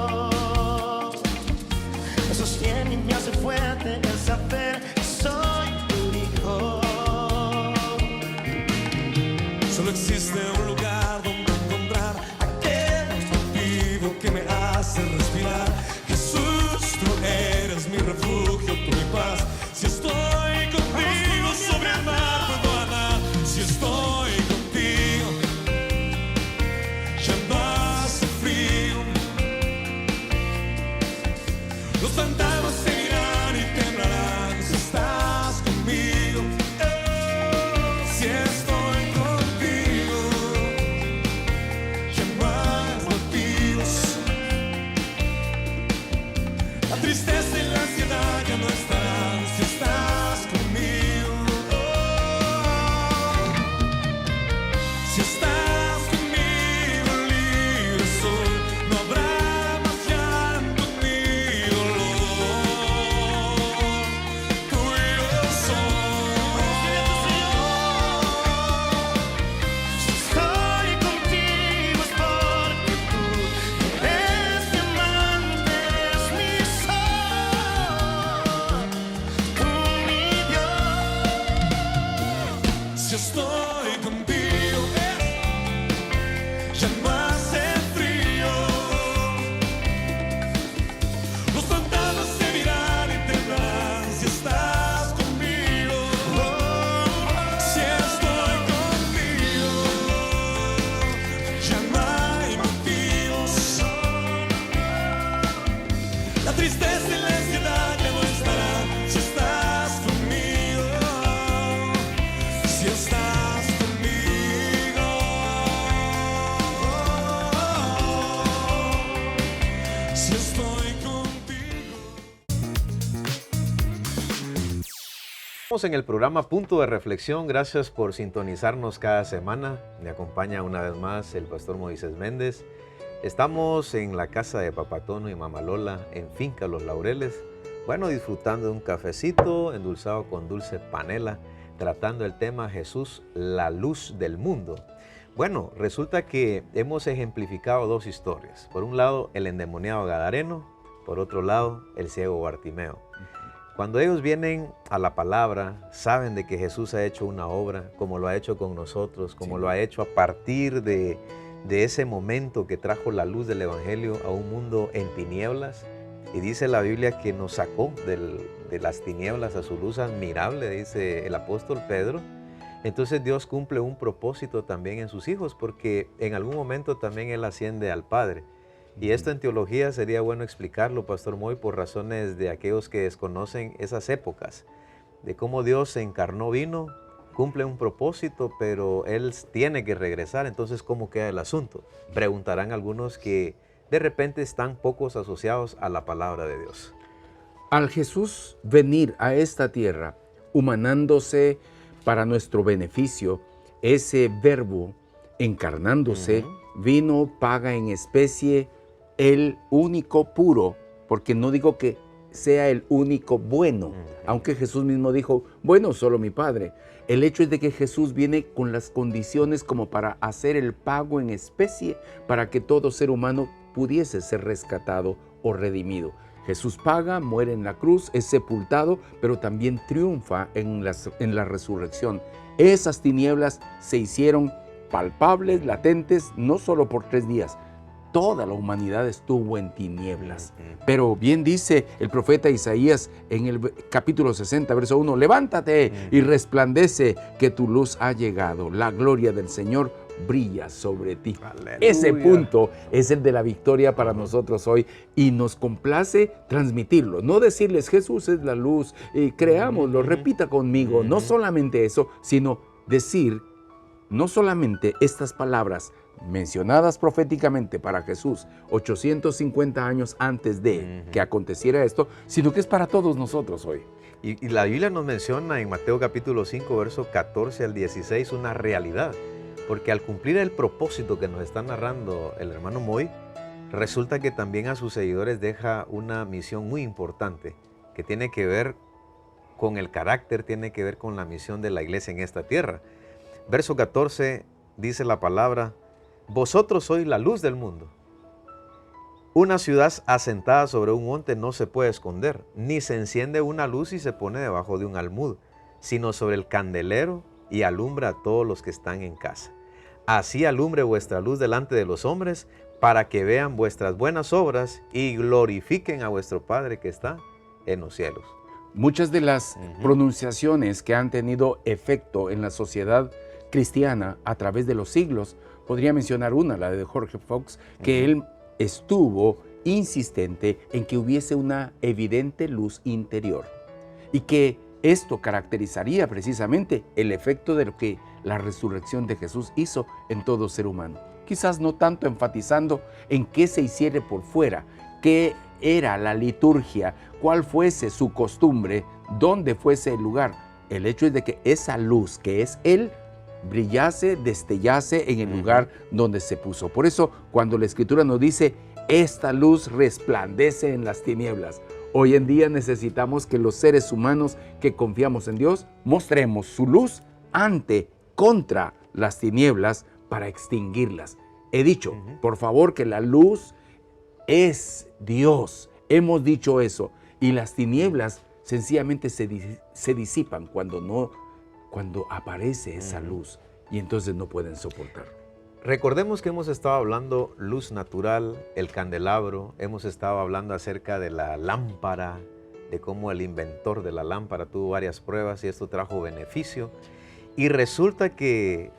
me sostiene y me hace fuerte el saber que soy tu hijo.
Solo existe un lugar donde encontrar aquel motivo que me hace respirar. Jesús, tú eres mi refugio, tú mi paz. Si estoy contigo sobre el mar
Estamos en el programa Punto de Reflexión. Gracias por sintonizarnos cada semana. Me acompaña una vez más el pastor Moisés Méndez. Estamos en la casa de Papá Tono y Mamá Lola en Finca Los Laureles. Bueno, disfrutando de un cafecito endulzado con dulce panela, tratando el tema Jesús, la luz del mundo. Bueno, resulta que hemos ejemplificado dos historias. Por un lado, el endemoniado Gadareno, por otro lado, el ciego Bartimeo. Cuando ellos vienen a la palabra, saben de que Jesús ha hecho una obra, como lo ha hecho con nosotros, como lo ha hecho a partir de ese momento que trajo la luz del Evangelio a un mundo en tinieblas. Y dice la Biblia que nos sacó de las tinieblas a su luz admirable, dice el apóstol Pedro. Entonces Dios cumple un propósito también en sus hijos, porque en algún momento también Él asciende al Padre. Y esto en teología sería bueno explicarlo, Pastor Moy, por razones de aquellos que desconocen esas épocas, de cómo Dios se encarnó, vino, cumple un propósito, pero Él tiene que regresar. Entonces, ¿cómo queda el asunto? Preguntarán algunos que de repente están pocos asociados a la palabra de Dios.
Al Jesús venir a esta tierra, humanándose para nuestro beneficio, ese verbo encarnándose, vino, paga en especie, el único puro, porque no digo que sea el único bueno, aunque Jesús mismo dijo, bueno, solo mi Padre. El hecho es de que Jesús viene con las condiciones como para hacer el pago en especie, para que todo ser humano pudiese ser rescatado o redimido. Jesús paga, muere en la cruz, es sepultado, pero también triunfa en la resurrección. Esas tinieblas se hicieron palpables, latentes, no solo por 3 días. Toda la humanidad estuvo en tinieblas. Pero bien dice el profeta Isaías en el capítulo 60, verso 1, levántate y resplandece que tu luz ha llegado. La gloria del Señor brilla sobre ti.
Aleluya.
Ese punto es el de la victoria para nosotros hoy y nos complace transmitirlo. No decirles Jesús es la luz, creámoslo, repita conmigo. No solamente eso, sino decir no solamente estas palabras mencionadas proféticamente para Jesús 850 años antes de que aconteciera esto, sino que es para todos nosotros hoy.
Y la Biblia nos menciona en Mateo capítulo 5, verso 14 al 16, una realidad. Porque al cumplir el propósito que nos está narrando el hermano Moy, resulta que también a sus seguidores deja una misión muy importante, que tiene que ver con el carácter, tiene que ver con la misión de la iglesia en esta tierra. Verso 14 dice la palabra, vosotros sois la luz del mundo. Una ciudad asentada sobre un monte no se puede esconder, ni se enciende una luz y se pone debajo de un almud, sino sobre el candelero y alumbra a todos los que están en casa. Así alumbre vuestra luz delante de los hombres, para que vean vuestras buenas obras y glorifiquen a vuestro Padre que está en los cielos.
Muchas de las pronunciaciones que han tenido efecto en la sociedad cristiana a través de los siglos, podría mencionar una, la de Jorge Fox, que él estuvo insistente en que hubiese una evidente luz interior y que esto caracterizaría precisamente el efecto de lo que la resurrección de Jesús hizo en todo ser humano. Quizás no tanto enfatizando en qué se hiciera por fuera, qué era la liturgia, cuál fuese su costumbre, dónde fuese el lugar. El hecho es de que esa luz que es Él brillase, destellase en el lugar donde se puso. Por eso, cuando la Escritura nos dice, esta luz resplandece en las tinieblas, hoy en día necesitamos que los seres humanos que confiamos en Dios mostremos su luz contra las tinieblas para extinguirlas. He dicho, por favor, que la luz es Dios. Hemos dicho eso. Y las tinieblas sencillamente se disipan cuando aparece esa luz. Y entonces no pueden soportar.
Recordemos que hemos estado hablando luz natural, el candelabro, hemos estado hablando acerca de la lámpara, de cómo el inventor de la lámpara tuvo varias pruebas y esto trajo beneficio. Y resulta que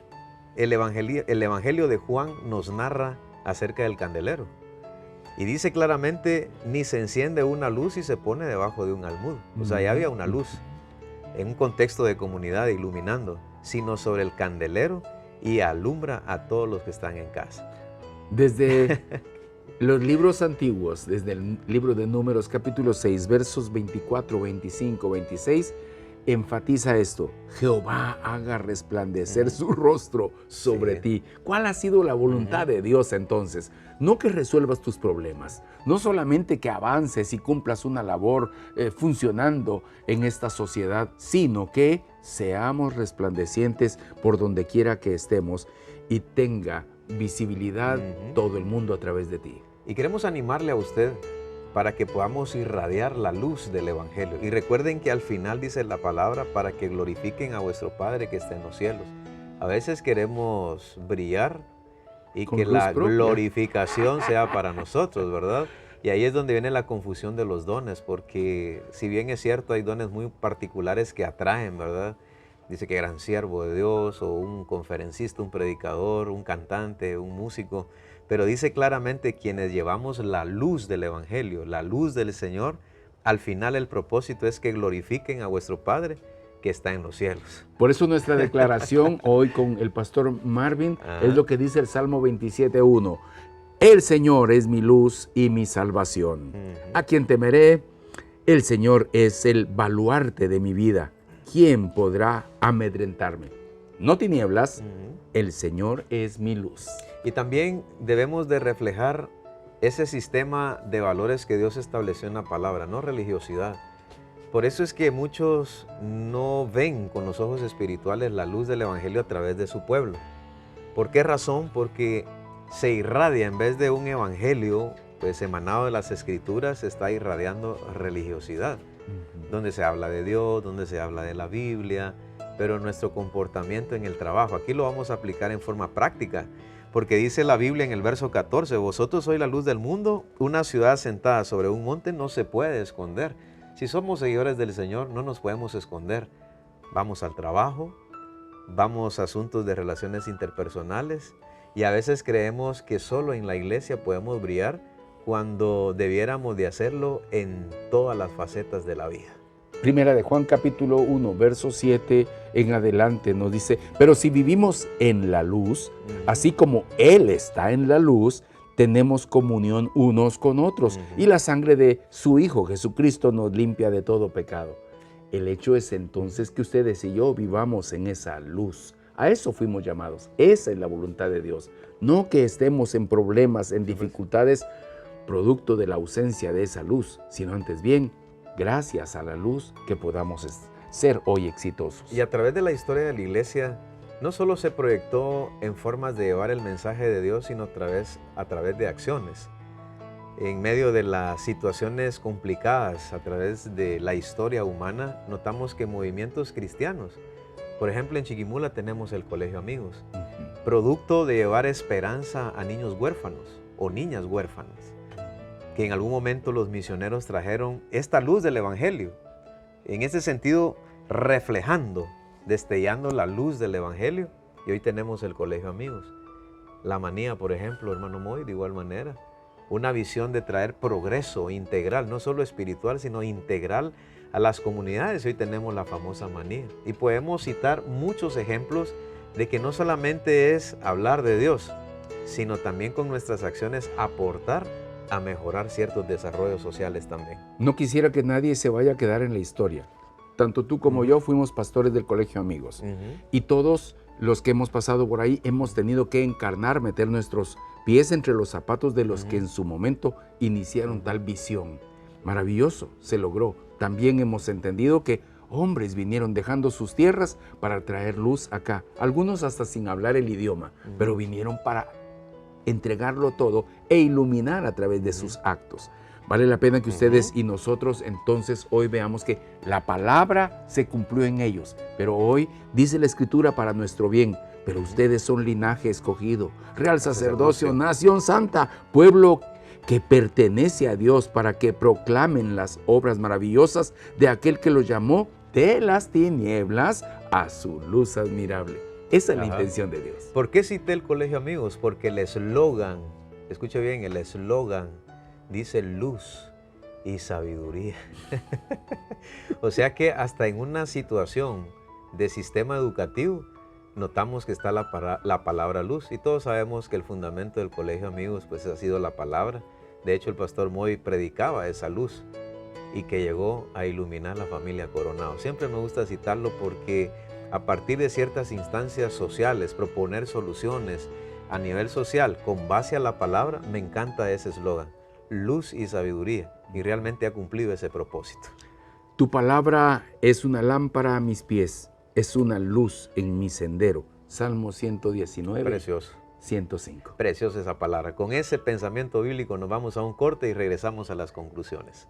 el Evangelio de Juan nos narra acerca del candelero. Y dice claramente, ni se enciende una luz y se pone debajo de un almud. O sea, ya había una luz en un contexto de comunidad iluminando, sino sobre el candelero y alumbra a todos los que están en casa.
Desde los libros antiguos, desde el libro de Números capítulo 6, versos 24, 25, 26, enfatiza esto: Jehová haga resplandecer su rostro sobre
Sí.
ti. ¿Cuál ha sido la voluntad de Dios entonces? No que resuelvas tus problemas, no solamente que avances y cumplas una labor funcionando en esta sociedad, sino que seamos resplandecientes por donde quiera que estemos y tenga visibilidad todo el mundo a través de ti.
Y queremos animarle a usted para que podamos irradiar la luz del Evangelio. Y recuerden que al final dice la palabra, para que glorifiquen a vuestro Padre que está en los cielos. A veces queremos brillar y
Con
que
luz
la
propia.
glorificación sea para nosotros, ¿verdad? Y ahí es donde viene la confusión de los dones, porque si bien es cierto, hay dones muy particulares que atraen, ¿verdad? Dice que gran siervo de Dios, o un conferencista, un predicador, un cantante, un músico, pero dice claramente quienes llevamos la luz del Evangelio, la luz del Señor, al final el propósito es que glorifiquen a vuestro Padre que está en los cielos.
Por eso nuestra declaración hoy con el pastor Marvin
Ajá.
es lo que dice el Salmo 27:1. El Señor es mi luz y mi salvación. ¿A quién temeré? El Señor es el baluarte de mi vida. ¿Quién podrá amedrentarme? No tinieblas, el Señor es mi luz.
Y también debemos de reflejar ese sistema de valores que Dios estableció en la palabra, no religiosidad. Por eso es que muchos no ven con los ojos espirituales la luz del Evangelio a través de su pueblo. ¿Por qué razón? Porque se irradia, en vez de un Evangelio pues emanado de las Escrituras, se está irradiando religiosidad, donde se habla de Dios, donde se habla de la Biblia, pero nuestro comportamiento en el trabajo, aquí lo vamos a aplicar en forma práctica, porque dice la Biblia en el verso 14, vosotros sois la luz del mundo, una ciudad sentada sobre un monte no se puede esconder. Si somos seguidores del Señor, no nos podemos esconder. Vamos al trabajo, vamos a asuntos de relaciones interpersonales, y a veces creemos que solo en la iglesia podemos brillar cuando debiéramos de hacerlo en todas las facetas de la vida.
Primera de Juan capítulo 1, verso 7 en adelante nos dice: pero si vivimos en la luz, así como Él está en la luz, tenemos comunión unos con otros, y la sangre de su Hijo Jesucristo nos limpia de todo pecado. El hecho es entonces que ustedes y yo vivamos en esa luz. A eso fuimos llamados. Esa es la voluntad de Dios. No que estemos en problemas, en dificultades, producto de la ausencia de esa luz, sino antes bien, gracias a la luz, que podamos ser hoy exitosos.
Y a través de la historia de la iglesia, no solo se proyectó en formas de llevar el mensaje de Dios, sino a través de acciones. En medio de las situaciones complicadas, a través de la historia humana, notamos que movimientos cristianos, por ejemplo en Chiquimula tenemos el Colegio Amigos, producto de llevar esperanza a niños huérfanos o niñas huérfanas, que en algún momento los misioneros trajeron esta luz del Evangelio, en ese sentido reflejando, destellando la luz del Evangelio, y hoy tenemos el Colegio Amigos. La Manía, por ejemplo, hermano Moy, de igual manera, una visión de traer progreso integral, no solo espiritual, sino integral a las comunidades. Hoy tenemos la famosa Manía, y podemos citar muchos ejemplos de que no solamente es hablar de Dios, sino también con nuestras acciones aportar a mejorar ciertos desarrollos sociales también.
No quisiera que nadie se vaya a quedar en la historia. Tanto tú como yo fuimos pastores del Colegio Amigos. Y todos los que hemos pasado por ahí hemos tenido que encarnar, meter nuestros pies entre los zapatos de los que en su momento iniciaron tal visión. Maravilloso, se logró. También hemos entendido que hombres vinieron dejando sus tierras para traer luz acá. Algunos hasta sin hablar el idioma, pero vinieron para entregarlo todo e iluminar a través de sus actos. Vale la pena que ustedes y nosotros entonces hoy veamos que la palabra se cumplió en ellos, pero hoy dice la Escritura para nuestro bien. Pero ustedes son linaje escogido, real sacerdocio, nación santa, pueblo que pertenece a Dios, para que proclamen las obras maravillosas de aquel que los llamó de las tinieblas a su luz admirable. Esa es la intención de Dios.
¿Por qué cité el Colegio Amigos? Porque el eslogan, escuche bien, el eslogan dice luz y sabiduría. O sea que hasta en una situación de sistema educativo notamos que está la palabra luz, y todos sabemos que el fundamento del Colegio Amigos pues ha sido la palabra. De hecho, el pastor Moy predicaba esa luz y que llegó a iluminar la familia Coronado. Siempre me gusta citarlo porque a partir de ciertas instancias sociales, proponer soluciones a nivel social con base a la palabra, me encanta ese eslogan, luz y sabiduría, y realmente ha cumplido ese propósito.
Tu palabra es una lámpara a mis pies, es una luz en mi sendero. Salmo 119,
Precioso.
105.
Preciosa esa palabra. Con ese pensamiento bíblico nos vamos a un corte y regresamos a las conclusiones.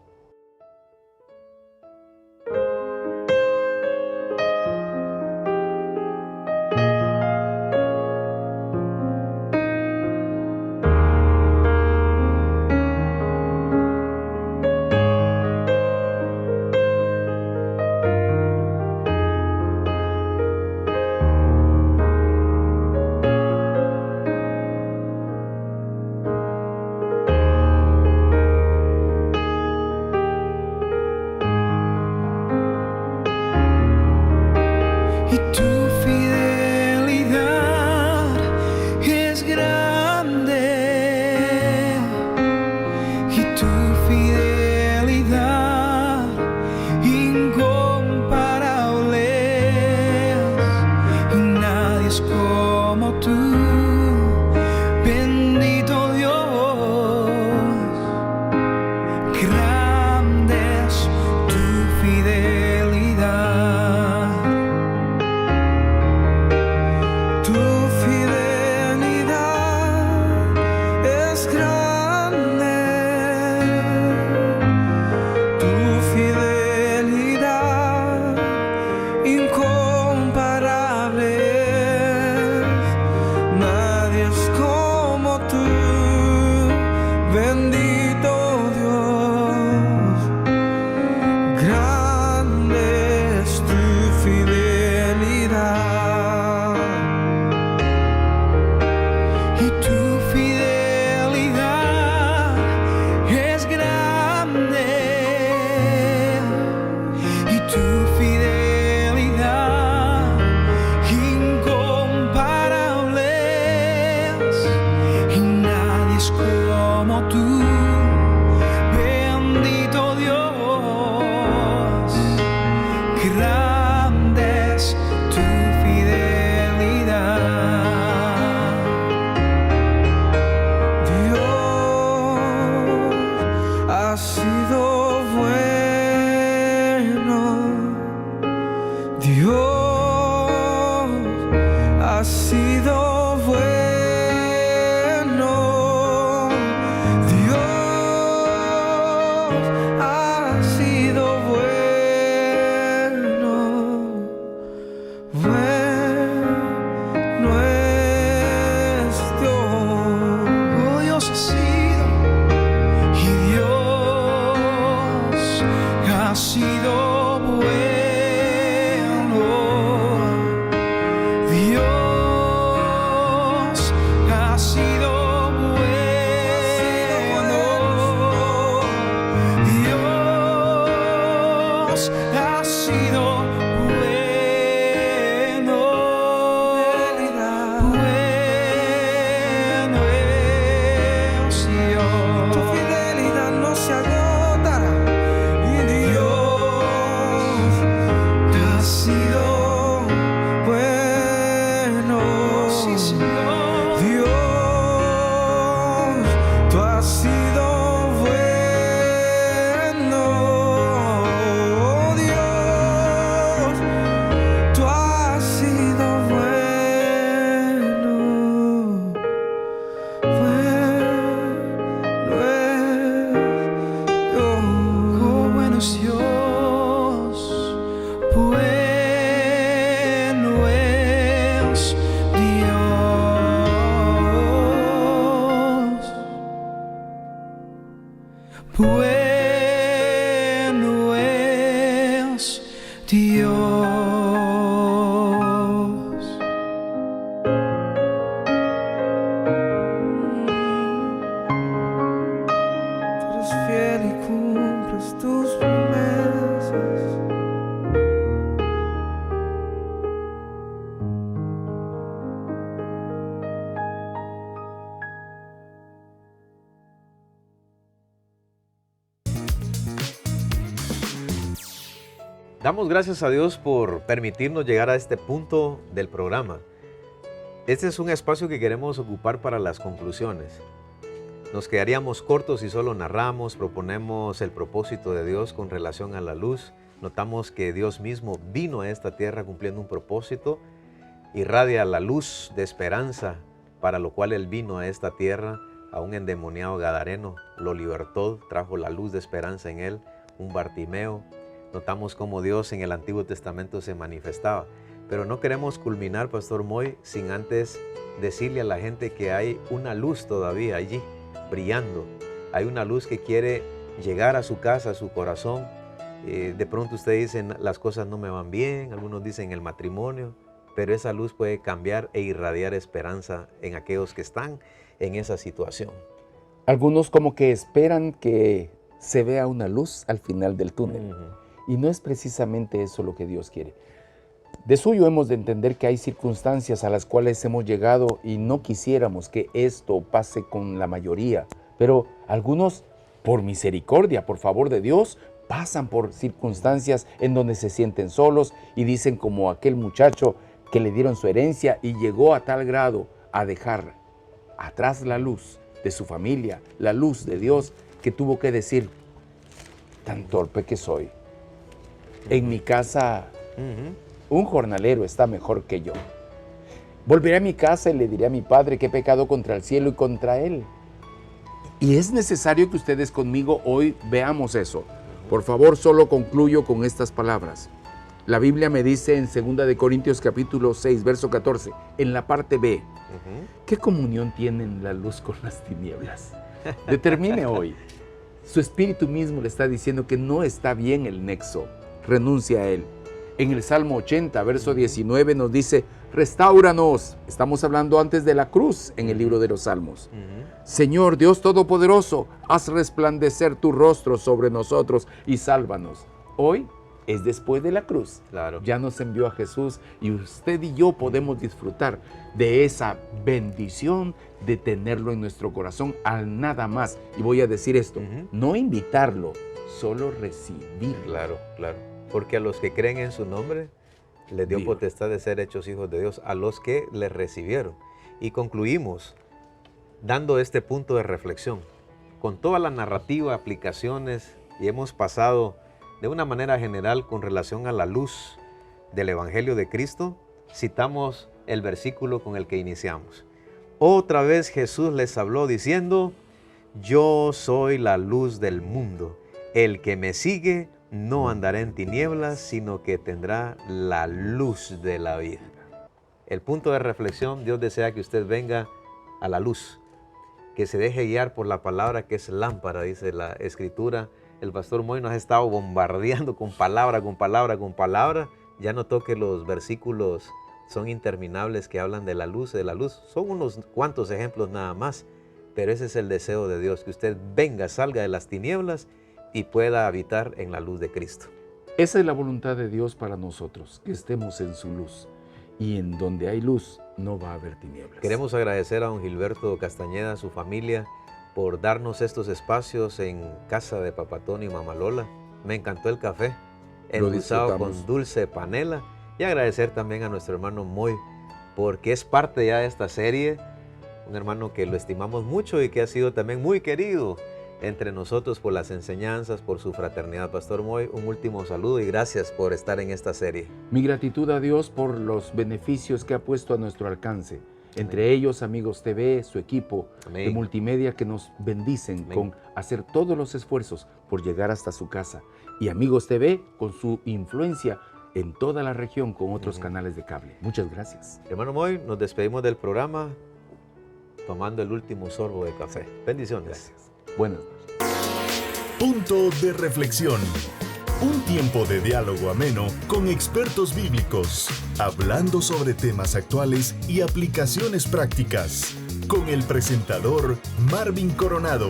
Y tu fidelidad es grande, y tu fidelidad incomparable, y nadie es como tú, bendito Dios. Grande es tu fidelidad. Tu fidelidad es grande, tu fidelidad incomparable, nadie es como tú, bendito Dios. Grande es tu fidelidad. Y tu fidelidad es grande, y tu fidelidad incomparable, y nadie es como tú, bendito Dios. Grande es tu fidelidad. Dios ha sido bueno, Dios ha sido bueno, Dios ha sido bueno, bueno es Dios. Oh, Dios ha sido, y Dios ha sido bueno, Dios ha sido bueno, Dios ha sido bueno, bueno es Dios. Tu fidelidad no se agotará, y Dios ha sido bueno. Sí, Señor. Dios, tú has sido bueno. Dios, tú has sido bueno. Bueno es Dios. Oh, bueno es Dios. Bueno es Dios. Bueno es Dios. Tú eres fiel y cumples tus promesas.
Damos gracias a Dios por permitirnos llegar a este punto del programa. Este es un espacio que queremos ocupar para las conclusiones. Nos quedaríamos cortos si solo narramos, proponemos el propósito de Dios con relación a la luz. Notamos que Dios mismo vino a esta tierra cumpliendo un propósito, irradia la luz de esperanza, para lo cual Él vino a esta tierra. A un endemoniado gadareno lo libertó, trajo la luz de esperanza en él, un Bartimeo. Notamos cómo Dios en el Antiguo Testamento se manifestaba. Pero no queremos culminar, Pastor Moy, sin antes decirle a la gente que hay una luz todavía allí, brillando. Hay una luz que quiere llegar a su casa, a su corazón. De pronto ustedes dicen, las cosas no me van bien, algunos dicen el matrimonio, pero esa luz puede cambiar e irradiar esperanza en aquellos que están en esa situación.
Algunos como que esperan que se vea una luz al final del túnel. Y no es precisamente eso lo que Dios quiere. De suyo hemos de entender que hay circunstancias a las cuales hemos llegado y no quisiéramos que esto pase con la mayoría. Pero algunos, por misericordia, por favor de Dios, pasan por circunstancias en donde se sienten solos y dicen como aquel muchacho que le dieron su herencia y llegó a tal grado a dejar atrás la luz de su familia, la luz de Dios, que tuvo que decir, tan torpe que soy. En mi casa, un jornalero está mejor que yo. Volveré a mi casa y le diré a mi padre que he pecado contra el cielo y contra él. Y es necesario que ustedes conmigo hoy veamos eso. Por favor, solo concluyo con estas palabras. La Biblia me dice en 2 de Corintios capítulo 6, verso 14, en la parte B, ¿qué comunión tienen la luz con las tinieblas? Determine hoy. Su espíritu mismo le está diciendo que no está bien el nexo. Renuncia a él. En el Salmo 80, verso 19 nos dice, restáuranos. Estamos hablando antes de la cruz en el libro de los Salmos. Señor Dios Todopoderoso, haz resplandecer tu rostro sobre nosotros y sálvanos. Hoy es después de la cruz.
Claro.
Ya nos envió a Jesús y usted y yo podemos disfrutar de esa bendición de tenerlo en nuestro corazón al nada más. Y voy a decir esto, no invitarlo, solo recibirlo.
Claro, claro. Porque a los que creen en su nombre, les dio potestad de ser hechos hijos de Dios, a los que le recibieron. Y concluimos dando este punto de reflexión. Con toda la narrativa, aplicaciones, y hemos pasado de una manera general con relación a la luz del Evangelio de Cristo, citamos el versículo con el que iniciamos. Otra vez Jesús les habló diciendo, yo soy la luz del mundo. El que me sigue no andará en tinieblas, sino que tendrá la luz de la vida. El punto de reflexión, Dios desea que usted venga a la luz, que se deje guiar por la palabra que es lámpara, dice la Escritura. El pastor Moy nos ha estado bombardeando con palabra, con palabra, con palabra. Ya notó que los versículos son interminables que hablan de la luz, de la luz. Son unos cuantos ejemplos nada más, pero ese es el deseo de Dios, que usted venga, salga de las tinieblas y pueda habitar en la luz de Cristo.
Esa es la voluntad de Dios para nosotros, que estemos en su luz. Y en donde hay luz, no va a haber tinieblas.
Queremos agradecer a don Gilberto Castañeda, a su familia, por darnos estos espacios en casa de Papá Tony y Mamá Lola. Me encantó el café, endulzado con dulce panela. Y agradecer también a nuestro hermano Moy, porque es parte ya de esta serie. Un hermano que lo estimamos mucho y que ha sido también muy querido entre nosotros por las enseñanzas, por su fraternidad. Pastor Moy, un último saludo y gracias por estar en esta serie.
Mi gratitud a Dios por los beneficios que ha puesto a nuestro alcance. Entre ellos, Amigos TV, su equipo de multimedia que nos bendicen con hacer todos los esfuerzos por llegar hasta su casa. Y Amigos TV con su influencia en toda la región con otros canales de cable. Muchas gracias.
Hermano Moy, nos despedimos del programa tomando el último sorbo de café. Bendiciones.
Gracias. Buenas noches.
Punto de reflexión. Un tiempo de diálogo ameno con expertos bíblicos, hablando sobre temas actuales y aplicaciones prácticas, con el presentador Marvin Coronado.